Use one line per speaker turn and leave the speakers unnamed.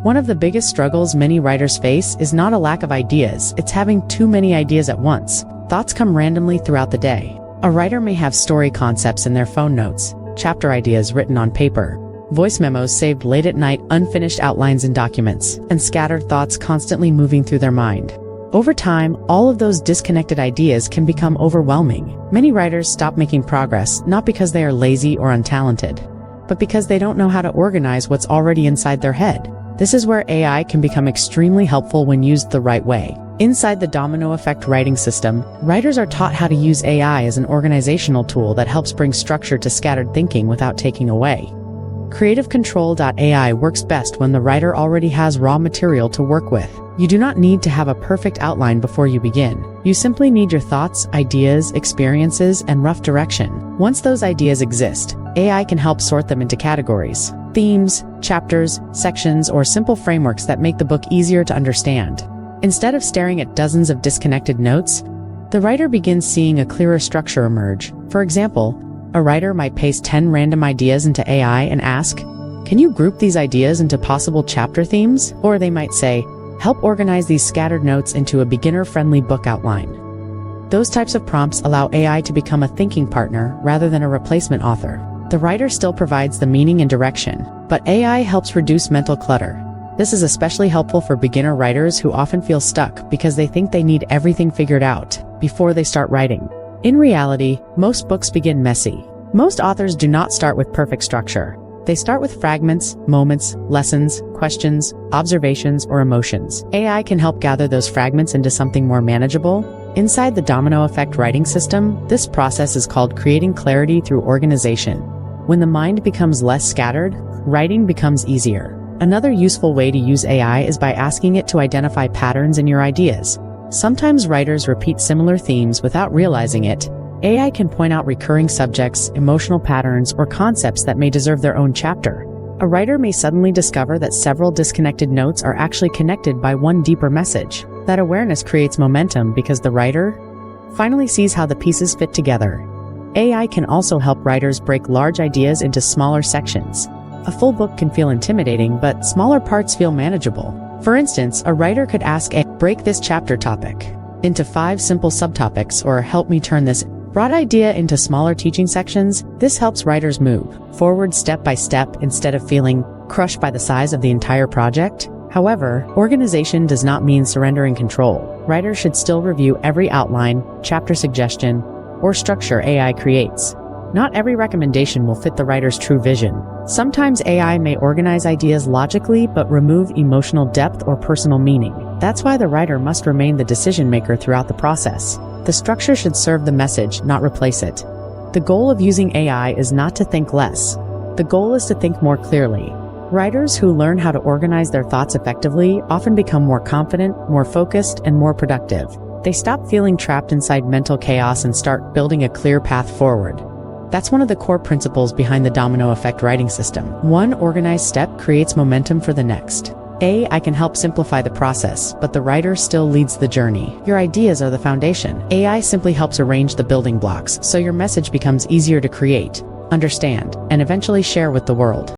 One of the biggest struggles many writers face is not a lack of ideas, it's having too many ideas at once. Thoughts come randomly throughout the day. A writer may have story concepts in their phone notes, chapter ideas written on paper, voice memos saved late at night, unfinished outlines in documents, and scattered thoughts constantly moving through their mind. Over time, all of those disconnected ideas can become overwhelming. Many writers stop making progress, not because they are lazy or untalented, but because they don't know how to organize what's already inside their head. This is where AI can become extremely helpful when used the right way. Inside the domino effect writing system, writers are taught how to use AI as an organizational tool that helps bring structure to scattered thinking without taking away. Creative Control.ai works best when the writer already has raw material to work with. You do not need to have a perfect outline before you begin. You simply need your thoughts, ideas, experiences, and rough direction. Once those ideas exist, AI can help sort them into categories, themes, chapters, sections, or simple frameworks that make the book easier to understand. Instead of staring at dozens of disconnected notes, the writer begins seeing a clearer structure emerge. For example, a writer might paste 10 random ideas into AI and ask, "Can you group these ideas into possible chapter themes?" Or they might say, "Help organize these scattered notes into a beginner-friendly book outline." Those types of prompts allow AI to become a thinking partner rather than a replacement author. The writer still provides the meaning and direction, but AI helps reduce mental clutter. This is especially helpful for beginner writers who often feel stuck because they think they need everything figured out before they start writing. In reality, most books begin messy. Most authors do not start with perfect structure. They start with fragments, moments, lessons, questions, observations, or emotions. AI can help gather those fragments into something more manageable. Inside the domino effect writing system, this process is called creating clarity through organization. When the mind becomes less scattered, writing becomes easier. Another useful way to use AI is by asking it to identify patterns in your ideas. Sometimes writers repeat similar themes without realizing it. AI can point out recurring subjects, emotional patterns, or concepts that may deserve their own chapter. A writer may suddenly discover that several disconnected notes are actually connected by one deeper message. That awareness creates momentum because the writer finally sees how the pieces fit together. AI can also help writers break large ideas into smaller sections. A full book can feel intimidating, but smaller parts feel manageable. For instance, a writer could ask AI, "Break this chapter topic into 5 simple subtopics," or "Help me turn this broad idea into smaller teaching sections." This helps writers move forward step by step instead of feeling crushed by the size of the entire project. However, organization does not mean surrendering control. Writers should still review every outline, chapter suggestion, or structure AI creates. Not every recommendation will fit the writer's true vision. Sometimes AI may organize ideas logically but remove emotional depth or personal meaning. That's why the writer must remain the decision maker throughout the process. The structure should serve the message, not replace it. The goal of using AI is not to think less. The goal is to think more clearly. Writers who learn how to organize their thoughts effectively often become more confident, more focused, and more productive. They stop feeling trapped inside mental chaos and start building a clear path forward. That's one of the core principles behind the domino effect writing system. One organized step creates momentum for the next. AI can help simplify the process, but the writer still leads the journey. Your ideas are the foundation. AI simply helps arrange the building blocks so your message becomes easier to create, understand, and eventually share with the world.